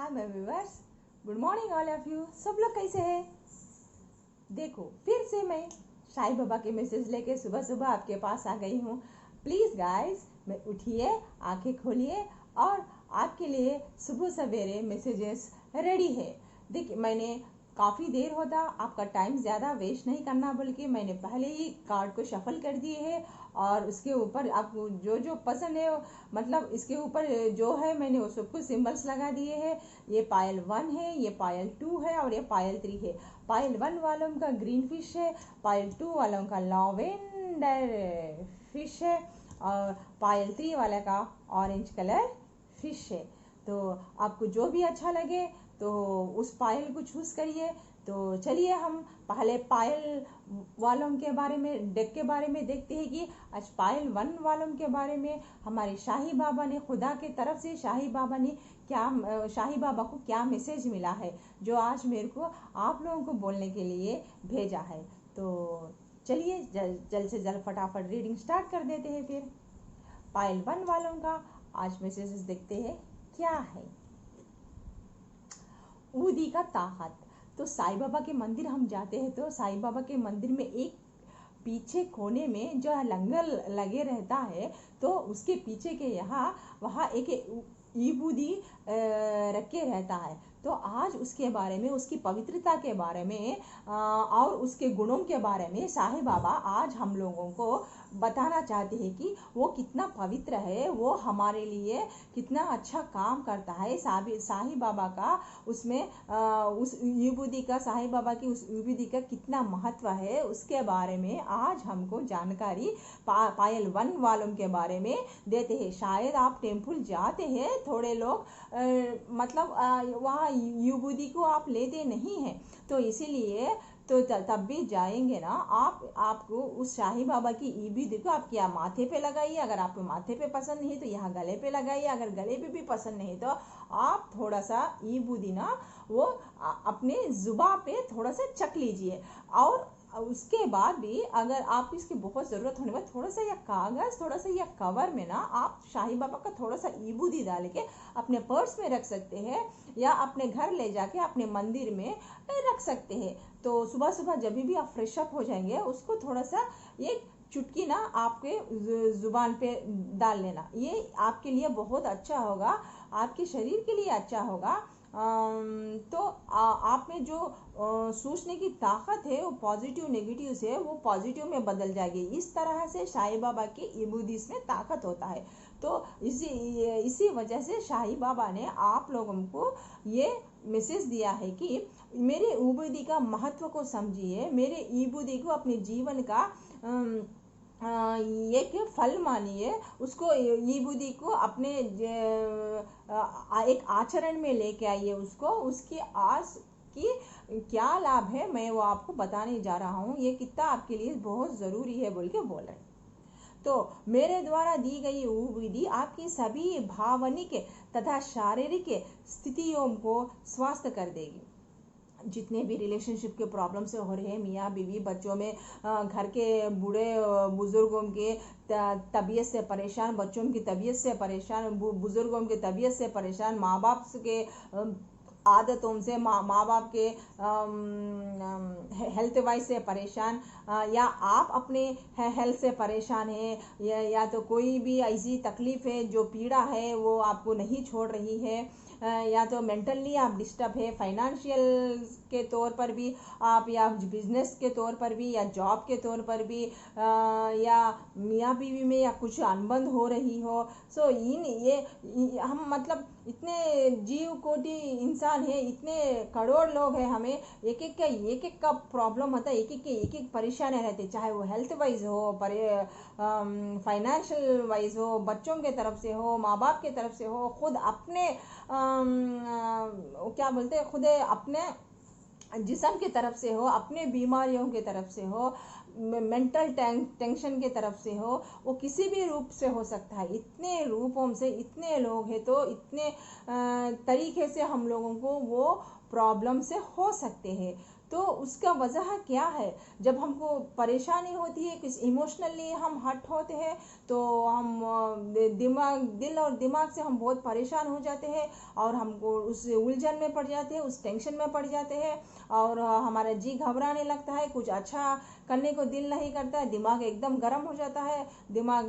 Hi my viewers, good morning all of you. सब लोग कैसे हैं? देखो फिर से मैं साईं बाबा के मैसेज लेके सुबह सुबह आपके पास आ गई हूँ। प्लीज़ गाइस, मैं उठिए, आंखें खोलिए और आपके लिए सुबह सवेरे मैसेजेस रेडी है। देखिए, मैंने काफ़ी देर होता, आपका टाइम ज़्यादा वेस्ट नहीं करना, बल्कि मैंने पहले ही कार्ड को शफल कर दिए है और उसके ऊपर आपको जो जो पसंद है, मतलब इसके ऊपर जो है मैंने वो सब कुछ सिंबल्स लगा दिए हैं। ये पायल 1 है, ये पायल 2 है और ये पायल 3 है। पायल 1 वालों का ग्रीन फिश है, पायल 2 वालों का लैवेंडर फिश है और पायल 3 वाले का ऑरेंज कलर फिश है। तो आपको जो भी अच्छा लगे तो उस पायल को चूज़ करिए। तो चलिए हम पहले पायल वालों के बारे में, डेक के बारे में देखते हैं कि आज पायल 1 वालों के बारे में हमारे शाही बाबा ने, खुदा के तरफ से शाही बाबा ने शाही बाबा को क्या मैसेज मिला है जो आज मेरे को आप लोगों को बोलने के लिए भेजा है। तो चलिए जल्द से जल्द फटाफट रीडिंग स्टार्ट कर देते हैं। फिर पायल 1 वालों का आज मैसेजेस देखते हैं क्या है। ऊदी का ताकत। तो साईं बाबा के मंदिर हम जाते हैं तो साईं बाबा के मंदिर में एक पीछे कोने में जो लंगर लगे रहता है, तो उसके पीछे के वहाँ एक ईबूदी रखे रहता है। तो आज उसके बारे में, उसकी पवित्रता के बारे में और उसके गुणों के बारे में साईं बाबा आज हम लोगों को बताना चाहते हैं कि वो कितना पवित्र है, वो हमारे लिए कितना अच्छा काम करता है। साईं बाबा का उसमें उस विभूति का, साईं बाबा की उस विभूति का कितना महत्व है, उसके बारे में आज हमको जानकारी पायल 1 वालों के बारे में देते हैं। शायद आप टेम्पल जाते हैं, थोड़े लोग मतलब वहाँ विभूति को आप लेते नहीं हैं, तो इसीलिए तो तब भी जाएंगे ना आपको उस शाही बाबा की विभूति को आप क्या माथे पे लगाइए। अगर आपको माथे पे पसंद नहीं तो यहाँ गले पे लगाइए। अगर गले पे भी पसंद नहीं तो आप थोड़ा सा विभूति ना वो अपने जुबान पे थोड़ा सा चख लीजिए। और उसके बाद भी अगर आप इसकी बहुत ज़रूरत होने पर थोड़ा सा या कागज़, थोड़ा सा या कवर में ना आप शाही बाबा का थोड़ा सा विभूति डाल के अपने पर्स में रख सकते हैं या अपने घर ले जाके अपने मंदिर में रख सकते हैं। तो सुबह सुबह जब भी आप फ्रेश अप हो जाएंगे, उसको थोड़ा सा एक चुटकी ना आपके जुबान पे डाल लेना। ये आपके लिए बहुत अच्छा होगा, आपके शरीर के लिए अच्छा होगा। तो आप में जो सोचने की ताकत है वो पॉजिटिव नेगेटिव से वो पॉजिटिव में बदल जाएगी। इस तरह से साईं बाबा के विभूति में ताकत होता है। तो इसी वजह से साईं बाबा ने आप लोगों को ये मैसेज दिया है कि मेरे विभूति का महत्व को समझिए, मेरे विभूति को अपने जीवन का एक फल मानिए, उसको विभूति को अपने एक आचरण में लेके आइए। उसको उसकी आज की क्या लाभ है मैं वो आपको बताने जा रहा हूँ। ये कितना आपके लिए बहुत ज़रूरी है बोल के बोल रहे हैं। तो मेरे द्वारा दी गई विधि आपकी सभी भावनिक तथा शारीरिक स्थितियों को स्वस्थ कर देगी। जितने भी रिलेशनशिप के प्रॉब्लम से हो रहे हैं, मियाँ बीवी, बच्चों में, घर के बूढ़े बुज़ुर्गों के तबीयत से परेशान, बच्चों की तबीयत से परेशान, बुज़ुर्गों की तबीयत से परेशान, माँ बाप के आदतों से, माँ बाप के हेल्थ वाइज से परेशान, या आप अपने हेल्थ से परेशान हैं, या तो कोई भी ऐसी तकलीफ़ है जो पीड़ा है वो आपको नहीं छोड़ रही है, या तो मेंटली आप डिस्टर्ब है, फाइनेंशियल के तौर पर भी आप, या बिजनेस के तौर पर भी, या जॉब के तौर पर भी, या मियाँ बीवी में या कुछ अनबन हो रही हो। सो हम मतलब इतने जीव कोटि इंसान है, इतने करोड़ लोग हैं, हमें एक एक का प्रॉब्लम होता है, एक एक परेशानियाँ रहती है, चाहे वो हेल्थ वाइज हो, फाइनेंशियल वाइज हो, बच्चों के तरफ से हो, माँ बाप के तरफ से हो, खुद अपने क्या बोलते हैं, खुद अपने जिस्म की तरफ से हो, अपने बीमारियों की तरफ से हो, मेंटल टेंशन के तरफ से हो, वो किसी भी रूप से हो सकता है। इतने रूपों से इतने लोग हैं, तो इतने तरीके से हम लोगों को वो प्रॉब्लम से हो सकते हैं। तो उसका वजह क्या है? जब हमको परेशानी होती है, कुछ इमोशनली हम हर्ट होते हैं, तो हम दिल और दिमाग से हम बहुत परेशान हो जाते हैं और हमको उस उलझन में पड़ जाते हैं, उस टेंशन में पड़ जाते हैं और हमारा जी घबराने लगता है, कुछ अच्छा करने को दिल नहीं करता है, दिमाग एकदम गर्म हो जाता है, दिमाग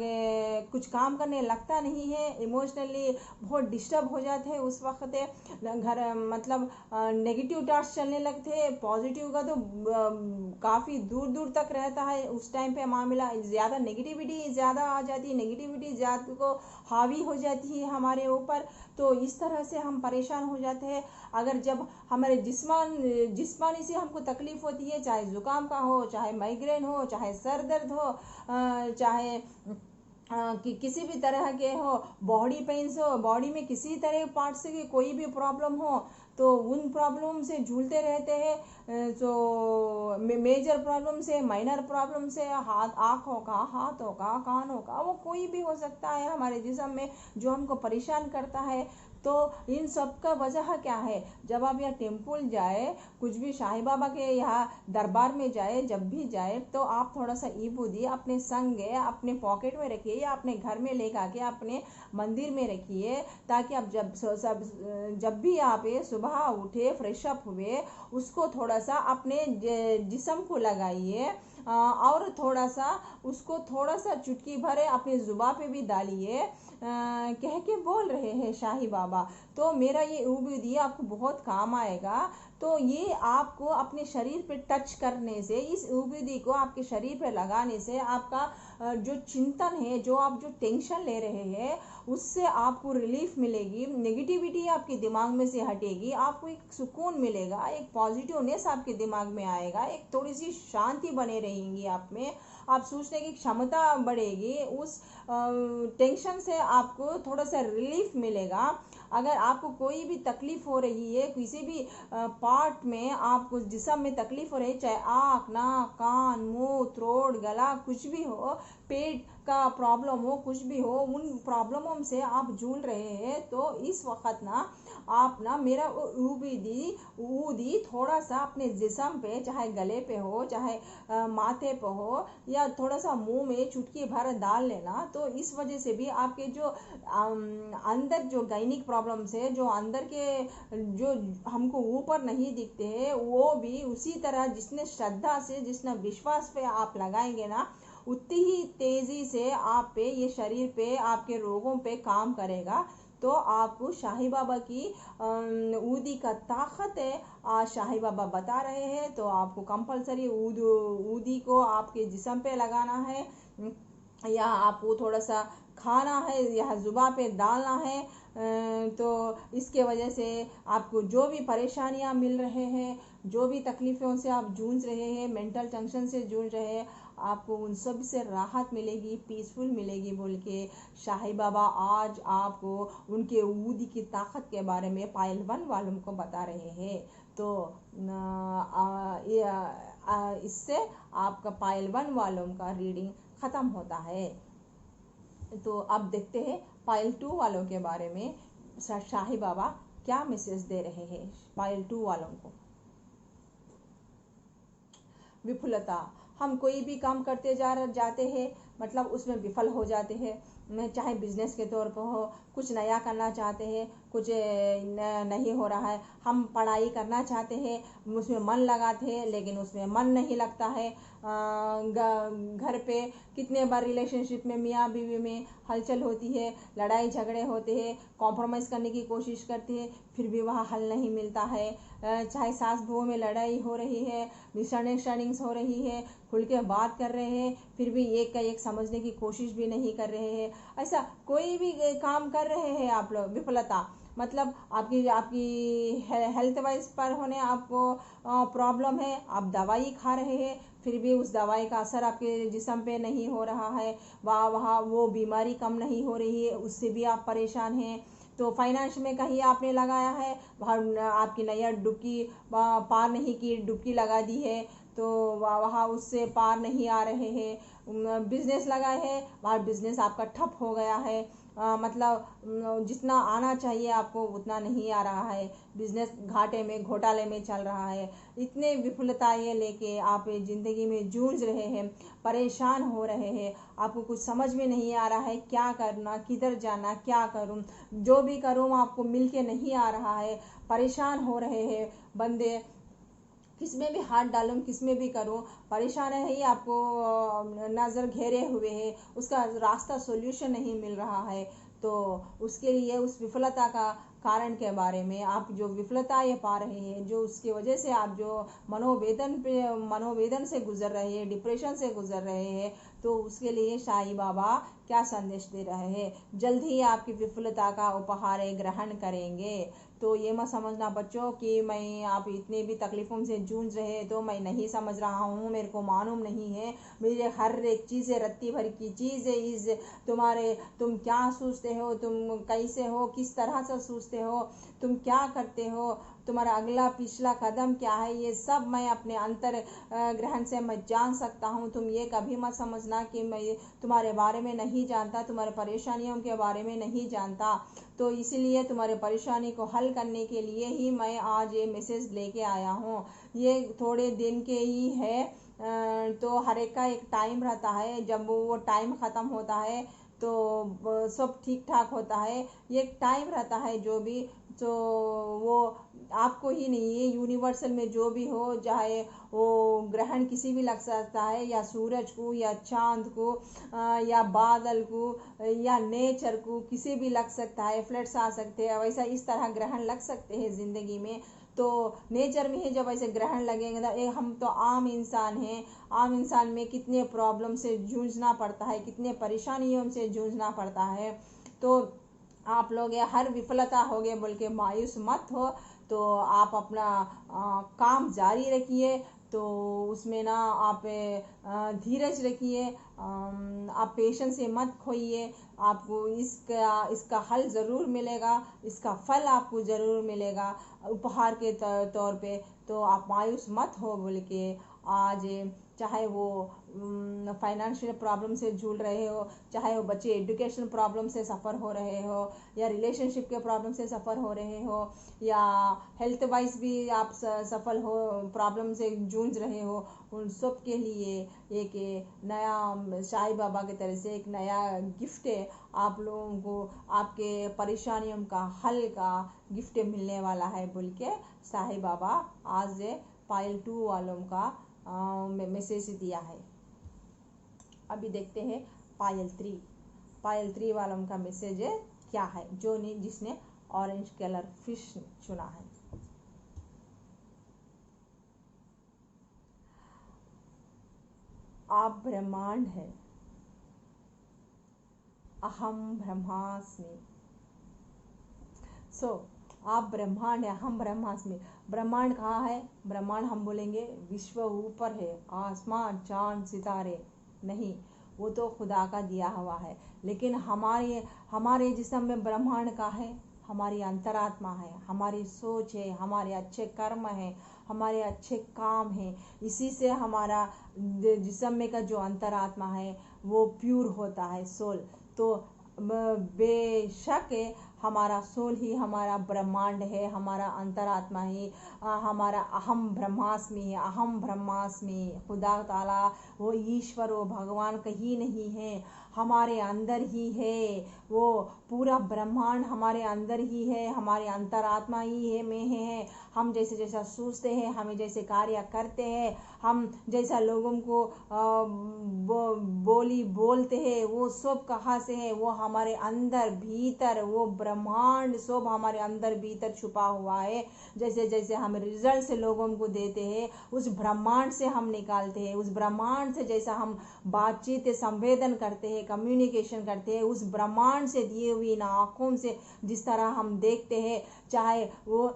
कुछ काम करने लगता नहीं है, इमोशनली बहुत डिस्टर्ब हो जाते हैं। उस वक्त घर मतलब नेगेटिव थॉट्स चलने लगते हैं, पॉजिटिव का तो काफ़ी दूर दूर तक रहता है। उस टाइम पे मामला ज़्यादा नेगेटिविटी ज़्यादा आ जाती है, नेगेटिविटी ज़्यादा को हावी हो जाती है हमारे ऊपर। तो इस तरह से हम परेशान हो जाते हैं। अगर जब हमारे जिस्मानी से हमको तकलीफ़ होती है, चाहे ज़ुकाम का हो, चाहे माइग्रेन हो, चाहे सर दर्द हो, चाहे कि किसी भी तरह के हो, बॉडी पेन्स हो, बॉडी में किसी तरह पार्ट से की कोई भी प्रॉब्लम हो, तो उन प्रॉब्लम से झूलते रहते हैं। तो मेजर प्रॉब्लम से, माइनर प्रॉब्लम से, आँखों का, हाथों का, कानों का, वो कोई भी हो सकता है हमारे जिस्म में जो हमको परेशान करता है। तो इन सब का वजह क्या है? जब आप यहाँ टेम्पल जाए, कुछ भी शाही बाबा के यहाँ दरबार में जाए, जब भी जाए, तो आप थोड़ा सा ईबूदी अपने संग अपने पॉकेट में रखिए या अपने घर में ले के अपने मंदिर में रखिए, ताकि आप जब भी आप सुबह उठे, फ्रेश अप हुए, उसको थोड़ा सा अपने जिस्म को लगाइए और थोड़ा सा उसको थोड़ा सा चुटकी भरे अपनी जुबान पे भी डालिए। कह के बोल रहे हैं शाही बाबा, तो मेरा ये उबूदी आपको बहुत काम आएगा। तो ये आपको अपने शरीर पे टच करने से, इस उबूदी को आपके शरीर पे लगाने से आपका जो चिंतन है, जो आप जो टेंशन ले रहे हैं, उससे आपको रिलीफ मिलेगी, नेगेटिविटी आपके दिमाग में से हटेगी, आपको एक सुकून मिलेगा, एक पॉजिटिवनेस आपके दिमाग में आएगा, एक थोड़ी सी शांति बने रहेंगी आप में, आप सोचने की क्षमता बढ़ेगी, उस टेंशन से आपको थोड़ा सा रिलीफ मिलेगा। अगर आपको कोई भी तकलीफ़ हो रही है, किसी भी पार्ट में आपको जिस्म में तकलीफ़ हो रही है, चाहे आँख, नाक, कान, मुंह, थ्रोट, गला, कुछ भी हो, पेट का प्रॉब्लम हो, कुछ भी हो, उन प्रॉब्लमों से आप जूझ रहे हैं, तो इस वक्त ना आप ना मेरा ऊदी थोड़ा सा अपने जिस्म पे, चाहे गले पे हो, चाहे माथे पे हो, या थोड़ा सा मुंह में चुटकी भर डाल लेना। तो इस वजह से भी आपके जो अंदर जो गायनिक प्रॉब्लम्स है, जो अंदर के जो हमको ऊपर नहीं दिखते हैं, वो भी उसी तरह जिसने श्रद्धा से, जिसने विश्वास पे आप लगाएंगे ना, उतनी ही तेज़ी से आप पे, ये शरीर पे, आपके रोगों पे काम करेगा। तो आपको शाही बाबा की ऊदी का ताकत है, आज शाही बाबा बता रहे हैं, तो आपको कंपलसरी ऊदी को आपके जिस्म पे लगाना है, या आपको थोड़ा सा खाना है, या जुबान पे डालना है। तो इसके वजह से आपको जो भी परेशानियां मिल रहे हैं, जो भी तकलीफ़ों से आप जूझ रहे हैं, मेंटल टेंशन से जूझ रहे हैं, आपको उन सब से राहत मिलेगी, पीसफुल मिलेगी बोल के शाही बाबा आज आपको उनके ऊदी की ताकत के बारे में पायल 1 वालों को बता रहे हैं। तो इससे आपका पायल 1 वालों का रीडिंग ख़त्म होता है। तो अब देखते हैं पायल 2 वालों के बारे में शाही बाबा क्या मैसेज दे रहे हैं पायल 2 वालों को। विफलता, हम कोई भी काम करते जाते हैं, मतलब उसमें विफल हो जाते हैं, चाहे बिजनेस के तौर पर हो, कुछ नया करना चाहते हैं, कुछ नहीं हो रहा है, हम पढ़ाई करना चाहते हैं, उसमें मन लगाते हैं, लेकिन उसमें मन नहीं लगता है, घर पे कितने बार रिलेशनशिप में मियाँ बीवी में हलचल होती है, लड़ाई झगड़े होते हैं, कॉम्प्रोमाइज़ करने की कोशिश करते हैं, फिर भी वहाँ हल नहीं मिलता है, चाहे सास बहू में लड़ाई हो रही है, मिसअंडरस्टैंडिंग्स हो रही है, खुल के बात कर रहे हैं, फिर भी एक का एक समझने की कोशिश भी नहीं कर रहे हैं, ऐसा कोई भी काम कर रहे हैं आप लोग, विफलता मतलब आपकी हेल्थ वाइज पर होने आपको प्रॉब्लम है, आप दवाई खा रहे हैं, फिर भी उस दवाई का असर आपके जिस्म पे नहीं हो रहा है, वहाँ वो बीमारी कम नहीं हो रही है, उससे भी आप परेशान हैं। तो फाइनेंस में कहीं आपने लगाया है, वहाँ आपकी नैया डुबकी पार नहीं की, डुबकी लगा दी है, तो वहाँ उससे पार नहीं आ रहे हैं। बिजनेस लगाए है, वहाँ बिजनेस आपका ठप हो गया है, मतलब जितना आना चाहिए आपको उतना नहीं आ रहा है, बिजनेस घाटे में घोटाले में चल रहा है, इतने विफलताएं लेके आप ज़िंदगी में जूझ रहे हैं, परेशान हो रहे हैं, आपको कुछ समझ में नहीं आ रहा है क्या करना, किधर जाना, क्या करूं, जो भी करूं आपको मिल के नहीं आ रहा है, परेशान हो रहे हैं बंदे, किस में भी हाथ डालूं, किस में भी करूं, परेशान है ही आपको, नज़र घेरे हुए है, उसका रास्ता सॉल्यूशन नहीं मिल रहा है। तो उसके लिए उस विफलता का कारण के बारे में, आप जो विफलता ये पा रहे हैं, जो उसकी वजह से आप जो मनोवेदन से गुजर रहे हैं, डिप्रेशन से गुजर रहे हैं, तो उसके लिए साईं बाबा क्या संदेश दे रहे हैं, जल्द ही आपकी विफलता का उपहार ग्रहण करेंगे। तो ये मत समझना बच्चों कि मैं आप इतने भी तकलीफ़ों से जूझ रहे हैं तो मैं नहीं समझ रहा हूँ, मेरे को मालूम नहीं है, मेरे हर एक चीज़ है, रत्ती भर की चीज़ है, इस तुम क्या सोचते हो, तुम कैसे हो, किस तरह से सोचते हो, तुम क्या करते हो, तुम्हारा अगला पिछला कदम क्या है, ये सब मैं अपने अंतर ग्रहण से मैं जान सकता हूँ। तुम ये कभी मत समझना कि मैं तुम्हारे बारे में नहीं जानता, तुम्हारे परेशानियों के बारे में नहीं जानता। तो इसीलिए तुम्हारे परेशानी को हल करने के लिए ही मैं आज ये मैसेज लेके आया हूँ। ये थोड़े दिन के ही है, तो हर एक का एक टाइम रहता है, जब वो टाइम ख़त्म होता है तो सब ठीक ठाक होता है। ये एक टाइम रहता है जो भी, तो वो आपको ही नहीं है, यूनिवर्सल में जो भी हो, चाहे वो ग्रहण किसी भी लग सकता है, या सूरज को, या चांद को, या बादल को, या नेचर को, किसी भी लग सकता है, फ्लड्स आ सकते हैं, वैसा इस तरह ग्रहण लग सकते हैं ज़िंदगी में। तो नेचर में ही जब ऐसे ग्रहण लगेंगे तो हम तो आम इंसान हैं, आम इंसान में कितने प्रॉब्लम से जूझना पड़ता है, कितने परेशानियों से जूझना पड़ता है। तो आप लोग ये हर विफलता हो गए बोल के मायूस मत हो, तो आप अपना काम जारी रखिए। तो उसमें ना आप धीरज रखिए, आप पेशेंस से मत खोइए, आपको इसका हल ज़रूर मिलेगा, इसका फल आपको ज़रूर मिलेगा उपहार के तौर पे। तो आप मायूस मत हो बोल के आज, चाहे वो फाइनेंशियल प्रॉब्लम से जूझ रहे हो, चाहे वो बच्चे एजुकेशन प्रॉब्लम से सफ़र हो रहे हो, या रिलेशनशिप के प्रॉब्लम से सफ़र हो रहे हो, या हेल्थ वाइज भी आप सफल हो प्रॉब्लम से जूझ रहे हो, उन सब के लिए एक नया साईं बाबा की तरह से एक नया गिफ्ट है आप लोगों को, आपके परेशानियों का हल का गिफ्ट मिलने वाला है बोल के साईं बाबा आज पायल 2 वालों का मैसेज दिया है। अभी देखते हैं पायल 3 वालों का मैसेज क्या है, जिसने ऑरेंज कलर फिश चुना है। आप ब्रह्मांड है, अहम ब्रह्मास्मि। आप ब्रह्मांड है, हम ब्रह्मास्मि। ब्रह्मांड कहाँ है? ब्रह्मांड हम बोलेंगे विश्व ऊपर है, आसमान चांद सितारे नहीं, वो तो खुदा का दिया हुआ है। लेकिन हमारे जिस्म में ब्रह्मांड का है, हमारी अंतरात्मा है, हमारी सोच है, हमारे अच्छे कर्म है, हमारे अच्छे काम हैं, इसी से हमारा जिस्म में का जो अंतरात्मा है वो प्योर होता है, सोल। तो बेशक हमारा सोल ही हमारा ब्रह्मांड है, हमारा अंतरात्मा ही हमारा अहम ब्रह्मास्मि है। अहम ब्रह्मास्मि, खुदा ताला वो ईश्वर वो भगवान कहीं नहीं है, हमारे अंदर ही है। वो पूरा ब्रह्मांड हमारे अंदर ही है, हमारे अंतरात्मा ही है में है। हम जैसा सोचते हैं, हमें जैसे कार्य करते हैं, हम जैसा लोगों को बोली बोलते हैं, वो सब कहाँ से है? वो हमारे अंदर भीतर, वो ब्रह्मांड सब हमारे अंदर भीतर छुपा हुआ है। जैसे जैसे हम रिजल्ट से लोगों को देते हैं, उस ब्रह्मांड से हम निकालते हैं। उस ब्रह्मांड से जैसा हम बातचीत संवेदन करते हैं, कम्युनिकेशन करते हैं, उस ब्रह्मांड से दिए हुई इन आँखों से जिस तरह हम देखते हैं, चाहे वो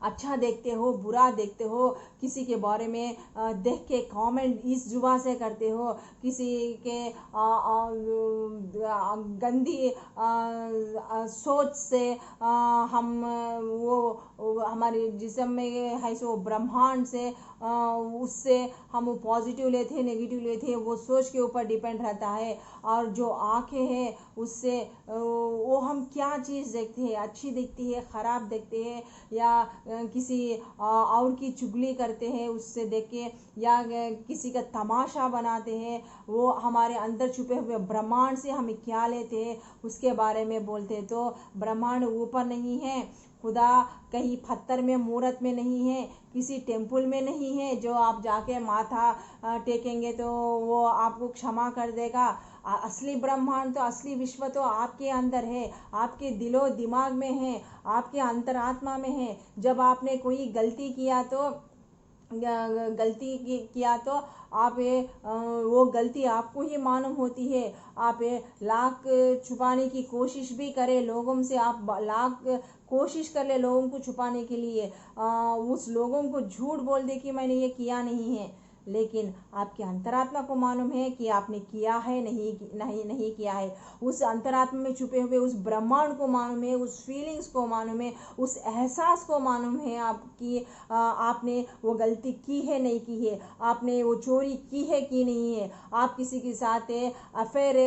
अच्छा देखते हो, बुरा देखते हो, किसी के बारे में देख के कमेंट इस जुबान से करते हो, किसी के गंदी सोच से हम वो हमारे जिस्म में है सो ब्रह्मांड से उससे हम पॉजिटिव लेते हैं नेगेटिव लेते हैं, वो सोच के ऊपर डिपेंड रहता है। और जो आँखें हैं उससे वो हम क्या चीज़ देखते हैं, अच्छी दिखती है, ख़राब देखते हैं, या किसी और की चुगली करते हैं उससे देख के, या किसी का तमाशा बनाते हैं, वो हमारे अंदर छुपे हुए ब्रह्मांड से हम क्या लेते हैं उसके बारे में बोलते हैं। तो ब्रह्मांड ऊपर नहीं है, खुदा कहीं पत्थर में मूर्त में नहीं है, किसी टेम्पल में नहीं है जो आप जाके माथा टेकेंगे तो वो आपको क्षमा कर देगा। असली ब्रह्मांड तो असली विश्व तो आपके अंदर है, आपके दिलो दिमाग में है, आपके अंतरात्मा में है। जब आपने कोई गलती किया तो आप वो गलती आपको ही मालूम होती है। आप लाख छुपाने की कोशिश भी करें लोगों से, आप लाख कोशिश कर ले लोगों को छुपाने के लिए, उस लोगों को झूठ बोल दे कि मैंने ये किया नहीं है, लेकिन आपके अंतरात्मा को मालूम है कि आपने किया है नहीं किया है। उस अंतरात्मा में छुपे हुए उस ब्रह्मांड को मालूम है, उस फीलिंग्स को मालूम है, उस एहसास को मालूम है आपकी आपने वो गलती की है नहीं की है, आपने वो चोरी की है कि नहीं है, आप किसी के साथ अफेयर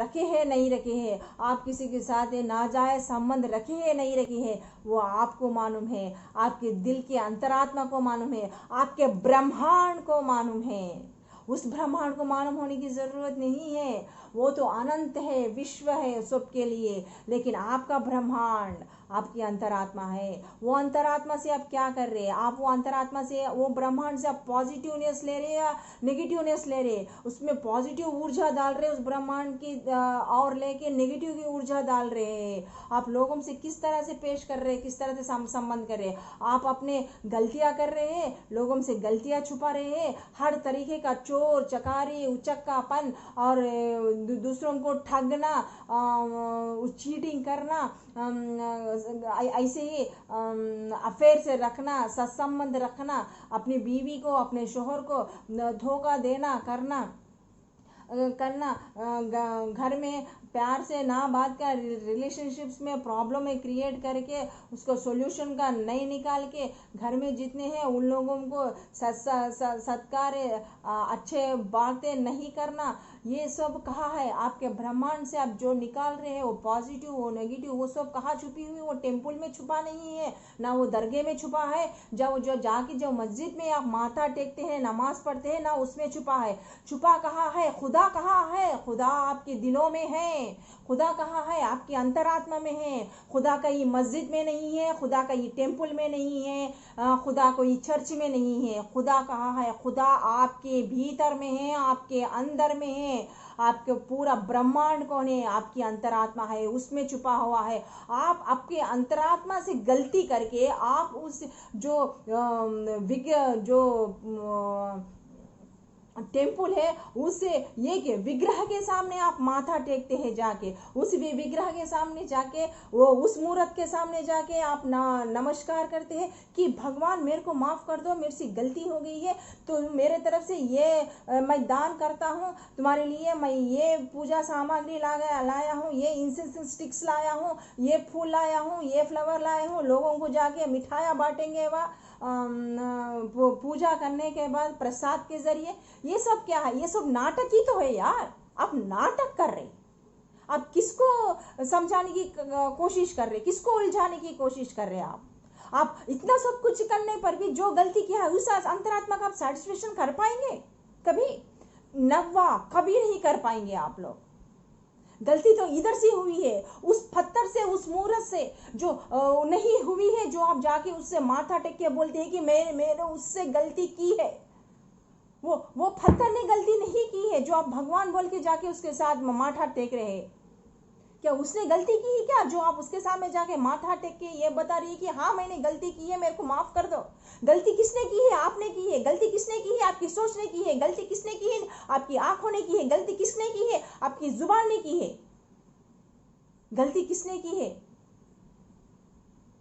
रखे हैं नहीं रखे हैं, आप किसी के साथ नाजायज संबंध रखे हैं नहीं रखे हैं, वो आपको मालूम है, आपके दिल के अंतरात्मा को मालूम है, आपके ब्रह्मांड को मालूम है। उस ब्रह्मांड को मालूम होने की ज़रूरत नहीं है, वो तो अनंत है, विश्व है सबके लिए, लेकिन आपका ब्रह्मांड आपकी अंतरात्मा है। वो अंतरात्मा से आप क्या कर रहे हैं, आप वो अंतरात्मा से वो ब्रह्मांड से आप पॉजिटिवनेस ले रहे या नेगेटिवनेस ले रहे, उसमें पॉजिटिव ऊर्जा डाल रहे उस ब्रह्मांड की और लेके नेगेटिव की ऊर्जा डाल रहे हैं। आप लोगों से किस तरह से पेश कर रहे हैं, किस तरह से संबंध कर रहे हैं, आप अपने गलतियां कर रहे हैं, लोगों से गलतियां छुपा रहे हैं, हर तरीके का चोर चकारी उचक्कापन और दूसरों को ठगना, चीटिंग करना, ऐसे ही अफेयर से रखना, सत्संबंध रखना, अपनी बीवी को अपने शोहर को धोखा देना करना, घर में प्यार से ना बात का रिलेशनशिप्स में प्रॉब्लम में क्रिएट करके उसको सॉल्यूशन का नहीं निकाल के घर में जितने हैं उन लोगों को सत्कार अच्छे बातें नहीं करना, ये सब कहाँ है आपके ब्रह्मांड से। आप जो निकाल रहे हैं वो पॉजिटिव वो नेगेटिव वो सब कहाँ छुपी हुई, वो टेम्पल में छुपा नहीं है, ना वो दरगाह में छुपा है, जो जाके जो मस्जिद में आप माथा टेकते हैं नमाज पढ़ते हैं ना उसमें छुपा है। छुपा कहाँ है, खुदा कहाँ है, खुदा आपके दिलों में है, खुदा कहाँ है आपकी अंतरात्मा में है। खुदा कहीं मस्जिद में नहीं है, खुदा कहीं टेम्पल में नहीं है, खुदा कोई चर्च में नहीं है। खुदा कहाँ है, खुदा आपके भीतर में है, आपके अंदर में है, आपके पूरा ब्रह्मांड कौन है, आपकी अंतरात्मा है, उसमें छुपा हुआ है। आप आपके अंतरात्मा से गलती करके आप उस जो टेम्पल है उस ये के विग्रह के सामने आप माथा टेकते हैं, जाके उस विग्रह के सामने जाके वो उस मूर्त के सामने जाके आप नमस्कार करते हैं कि भगवान मेरे को माफ़ कर दो, मेरे से गलती हो गई है, तो मेरे तरफ से ये मैं दान करता हूँ तुम्हारे लिए, मैं ये पूजा सामग्री लाया हूँ, ये इंसेंस स्टिक्स लाया हूँ, ये फूल लाया हूँ, ये फ्लावर लाया हूँ, लोगों को जाके मिठाइयाँ बांटेंगे वह पूजा करने के बाद प्रसाद के जरिए। ये सब क्या है, ये सब नाटक ही तो है यार, आप नाटक कर रहे, आप किसको समझाने की कोशिश कर रहे, किसको उलझाने की कोशिश कर रहे हैं आप इतना सब कुछ करने पर भी जो गलती किया है उस अंतरात्मा का आप सेटिस्फेक्शन कर पाएंगे कभी? नवा कभी नहीं कर पाएंगे आप लोग। गलती तो इधर से हुई है, उस पत्थर से उस मूर्त से जो नहीं हुई है, जो आप जाके उससे माथा टेक के बोलते हैं कि मैंने उससे गलती की है, वो पत्थर ने गलती नहीं की है, जो आप भगवान बोल के जाके उसके साथ माथा टेक रहे हैं। क्या उसने गलती की है क्या, जो आप उसके सामने जाके माथा टेक के ये बता रही है कि हाँ मैंने गलती की है, मेरे को माफ कर दो? गलती किसने की है? आपने की है। गलती किसने की है? आपकी सोच ने की है। गलती किसने की है? आपकी आंखों ने की है। गलती किसने की है? आपकी जुबान ने की है। गलती किसने की है?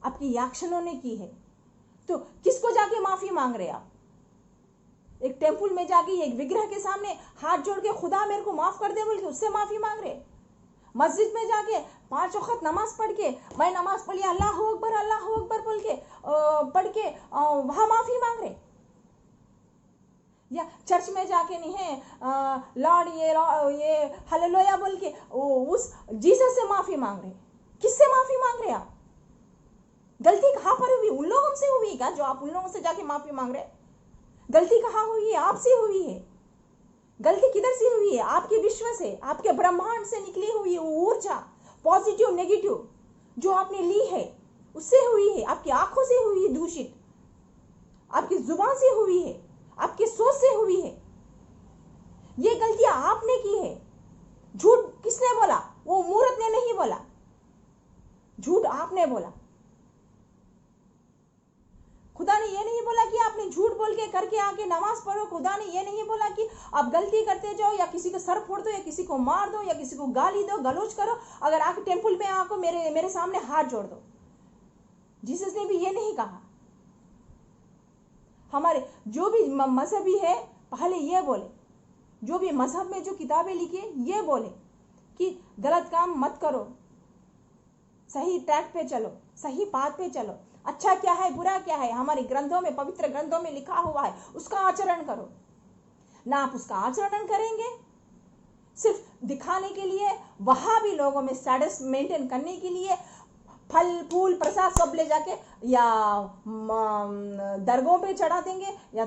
आपकी एक्शनों ने की है। तो किसको जाके माफी मांग रहे आप? एक टेम्पल में जाके एक विग्रह के सामने हाथ जोड़ के खुदा मेरे को माफ कर दे बोल के उससे माफी मांग रहे? मस्जिद में जाके 5 वक्त नमाज पढ़ के, मैं नमाज पढ़ी अल्लाह अकबर बोल के पढ़ के वहां माफी मांग रहे? या चर्च में जाके नहीं है लॉर्ड ये हालेलुया बोल के उस जीसस से माफी मांग रहे? किससे माफी मांग रहे आप? गलती कहाँ पर हुई? उन लोगों से हुई क्या जो आप उन लोगों से जाके माफी मांग रहे? गलती कहाँ हुई है? आपसे हुई है। गलती किधर से हुई है? आपके विश्व से, आपके ब्रह्मांड से निकली हुई ऊर्जा, पॉजिटिव नेगेटिव जो आपने ली है उससे हुई है। आपकी आंखों से हुई है दूषित, आपकी जुबान से हुई है, आपके सोच से हुई है। ये गलतियां आपने की है। झूठ किसने बोला? वो मूर्त ने नहीं बोला, झूठ आपने बोला। खुदा ने ये नहीं बोला कि आपने झूठ बोल के करके आके नमाज पढ़ो। खुदा ने ये नहीं बोला कि आप गलती करते जाओ या किसी को सर फोड़ दो या किसी को मार दो या किसी को गाली दो, गलोच करो। अगर आके टेम्पल में आको मेरे सामने हाथ जोड़ दो। जीसस ने भी ये नहीं कहा। हमारे जो भी मजहबी है पहले ये बोले, जो भी मजहब में जो किताबें लिखी ये बोले कि गलत काम मत करो, सही ट्रैक पे चलो, सही पाथ पे चलो। अच्छा क्या है, बुरा क्या है, हमारे ग्रंथों में, पवित्र ग्रंथों में लिखा हुआ है, उसका आचरण करो। ना आप उसका आचरण करेंगे सिर्फ दिखाने के लिए, वहां भी लोगों में स्टेटस मेंटेन करने के लिए फल फूल प्रसाद सब ले जाके या दरगाहों पे चढ़ा देंगे या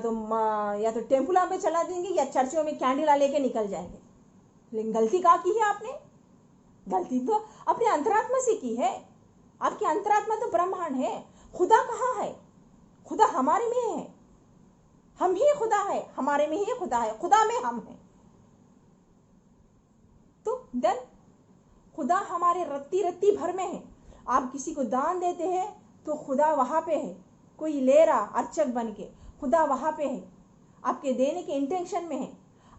तो टेम्पलों पे चढ़ा देंगे या चर्चों में कैंडल लेके निकल जाएंगे। लेकिन गलती कहाँ की है आपने? गलती तो अपने अंतरात्मा से की है। आपकी अंतरात्मा तो ब्रह्मांड है। खुदा कहाँ है? खुदा हमारे में है, हम ही खुदा है, हमारे में ही खुदा है, खुदा में हम हैं। तो देन खुदा हमारे रत्ती रत्ती भर में है। आप किसी को दान देते हैं तो खुदा वहां पे है। कोई ले रहा अर्चक बन के, खुदा वहां पे है, आपके देने के इंटेंशन में है।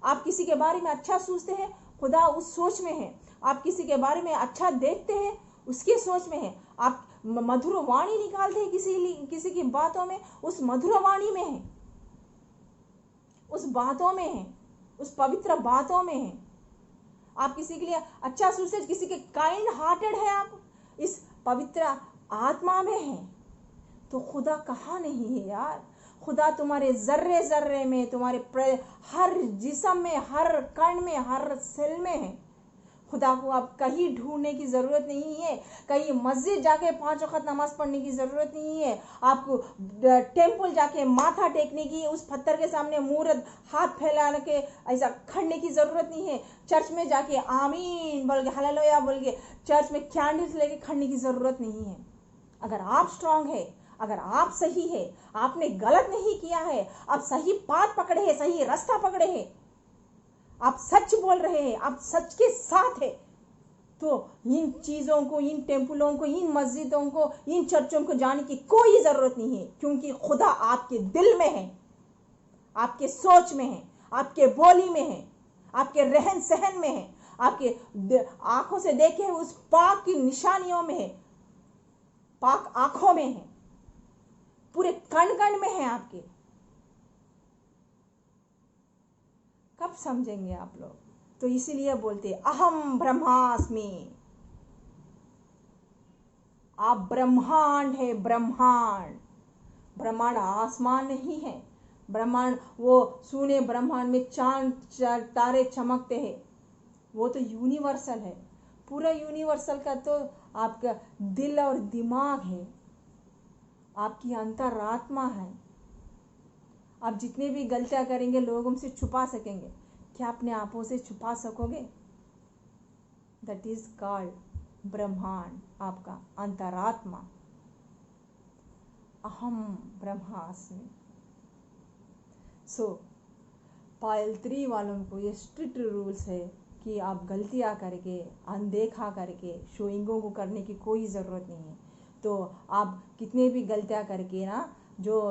आप किसी के बारे में अच्छा सोचते हैं, खुदा उस सोच में है। आप किसी के बारे में अच्छा देखते हैं, उसकी सोच में है। आप मधुर वाणी निकालते हैं किसी की बातों में, उस मधुर वाणी में है, उस बातों में है, उस पवित्र बातों में है। आप किसी के लिए अच्छा सोचते, किसी के काइंड हार्टेड है, आप इस पवित्र आत्मा में है। तो खुदा कहाँ नहीं है यार? खुदा तुम्हारे जर्रे जर्रे में, तुम्हारे हर जिस्म में, हर कण में, हर सेल में है। खुदा को आप कहीं ढूंढने की जरूरत नहीं है, कहीं मस्जिद जाके 5 वक्त नमाज पढ़ने की जरूरत नहीं है, आपको टेम्पल जाके माथा टेकने की, उस पत्थर के सामने मूर्त हाथ फैला के ऐसा खड़ने की जरूरत नहीं है। चर्च में जाके आमीन बोल के, हालेलुया बोल के चर्च में कैंडल्स लेके खड़ने की जरूरत नहीं है। अगर आप स्ट्रांग है, अगर आप सही है, आपने गलत नहीं किया है, आप सही पाथ पकड़े है, सही रास्ता पकड़े है, आप सच बोल रहे हैं, आप सच के साथ है, तो इन चीजों को, इन टेम्पलों को, इन मस्जिदों को, इन चर्चों को जाने की कोई जरूरत नहीं है। क्योंकि खुदा आपके दिल में है, आपके सोच में है, आपके बोली में है, आपके रहन सहन में है, आपके आंखों से देखे उस पाक की निशानियों में है, पाक आंखों में है, पूरे कण कण में है आपके। कब समझेंगे आप लोग? तो इसीलिए बोलते अहम ब्रह्मास्मि। आप ब्रह्मांड है, ब्रह्मांड। ब्रह्मांड आसमान नहीं है। ब्रह्मांड वो सुने ब्रह्मांड में चांद तारे चमकते हैं, वो तो यूनिवर्सल है। पूरा यूनिवर्सल का तो आपका दिल और दिमाग है, आपकी अंतरात्मा है। आप जितने भी गलतियां करेंगे लोगों से छुपा सकेंगे, क्या अपने आपों से छुपा सकोगे? दैट इज कॉल्ड ब्रह्मांड, आपका अंतरात्मा। अहम ब्रह्मास्मि। सो पायल 3 वालों को ये स्ट्रिक्ट रूल्स है कि आप गलतियां करके, अनदेखा करके शोइंगों को करने की कोई ज़रूरत नहीं है। तो आप कितने भी गलतियां करके ना, जो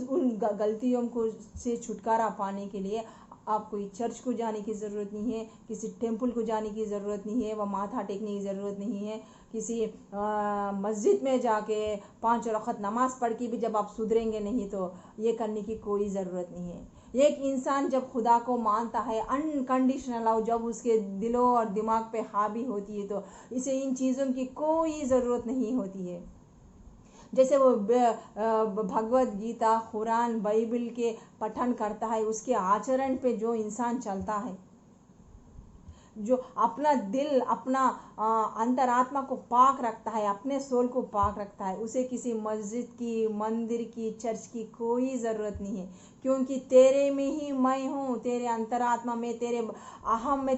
उन गलतियों को से छुटकारा पाने के लिए आप कोई चर्च को जाने की ज़रूरत नहीं है, किसी टेम्पल को जाने की ज़रूरत नहीं है, वह माथा टेकने की ज़रूरत नहीं है, किसी मस्जिद में जाके 5 वक़्त नमाज़ पढ़ के भी जब आप सुधरेंगे नहीं तो ये करने की कोई ज़रूरत नहीं है। एक इंसान जब खुदा को मानता है अनकंडीशनल लव जब उसके दिलों और दिमाग पे हावी होती है तो इसे इन चीज़ों की कोई ज़रूरत नहीं होती है। जैसे वो भगवत गीता, कुरान, बाइबल के पठन करता है, उसके आचरण पे जो इंसान चलता है, जो अपना दिल, अपना अंतरात्मा को पाक रखता है, अपने सोल को पाक रखता है, उसे किसी मस्जिद की, मंदिर की, चर्च की कोई ज़रूरत नहीं है, क्योंकि तेरे में ही मैं हूँ, तेरे अंतरात्मा में, तेरे अहम में,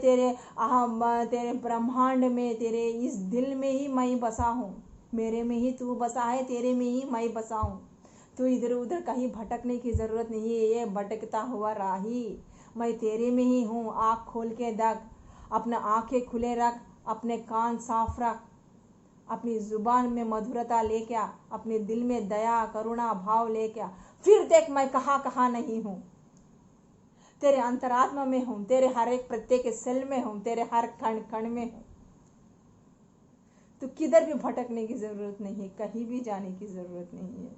तेरे ब्रह्मांड में, तेरे इस दिल में ही मैं बसा हूँ, मेरे में ही तू बसा है, तेरे में ही मैं बसा हूँ। तो इधर उधर कहीं भटकने की ज़रूरत नहीं है, ये भटकता हुआ राही, मैं तेरे में ही हूँ। आँख खोल के देख, अपना आंखें खुले रख, अपने कान साफ रख, अपनी जुबान में मधुरता लेके आ, अपने दिल में दया करुणा भाव लेके आ, फिर देख मैं कहाँ कहाँ नहीं हूँ, तेरे अंतरात्मा में हूँ, तेरे हर एक प्रत्येक सेल में हूँ, तेरे हर कण कण में हूँ। तो किधर भी भटकने की ज़रूरत नहीं है, कहीं भी जाने की ज़रूरत नहीं है।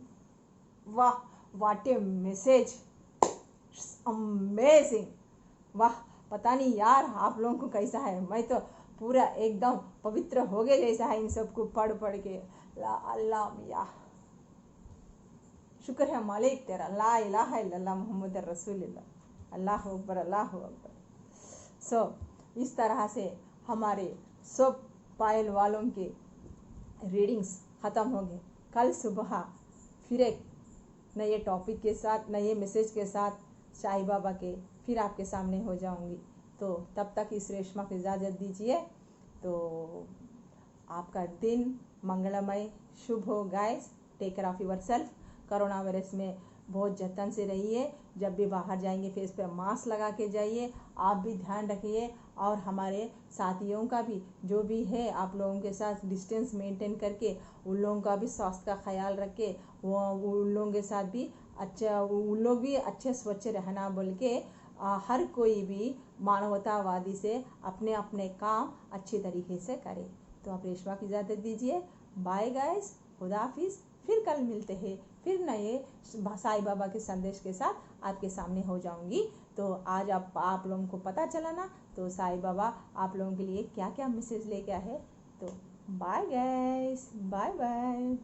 वाह, व्हाट ए मैसेज, अमेजिंग। वाह, पता नहीं यार आप लोगों को कैसा है, मैं तो पूरा एकदम पवित्र हो गए जैसा है इन सबको पढ़ पढ़ के। ला अल्लाह मियाँ, शुक्र है मालिक तेरा, ला इलाहा इल्लल्लाह मोहम्मद रसूलुल्लाह, अल्लाह अकबर अल्लाह अकबर। सो इस तरह से हमारे सब पायल वालों के रीडिंग्स ख़त्म हो गए। कल सुबह फिर एक नए टॉपिक के साथ, नए मैसेज के साथ साईं बाबा के फिर आपके सामने हो जाऊंगी। तो तब तक इस रेशमा को इजाज़त दीजिए। तो आपका दिन मंगलमय शुभ हो guys. Take care of your self. Corona virus में बहुत जतन से रहिए, जब भी बाहर जाएंगे फेस पे मास्क लगा के जाइए, आप भी ध्यान रखिए और हमारे साथियों का भी जो भी है आप लोगों के साथ डिस्टेंस मेंटेन करके उन लोगों का भी स्वास्थ्य का ख्याल रखे, वो उन लोगों के साथ भी अच्छा, उन लोग भी अच्छे स्वच्छ रहना बोल के हर कोई भी मानवतावादी से अपने अपने काम अच्छी तरीके से करे। तो आप रेशमा की इजाज़त दीजिए। बाय गाइस, खुदा हाफिज़। फिर कल मिलते हैं, फिर नए साईं बाबा के संदेश के साथ आपके सामने हो जाऊंगी। तो आज आप लोगों को पता चला ना, तो साईं बाबा आप लोगों के लिए क्या क्या मैसेज लेके आए। तो बाय गाइस, बाय बाय।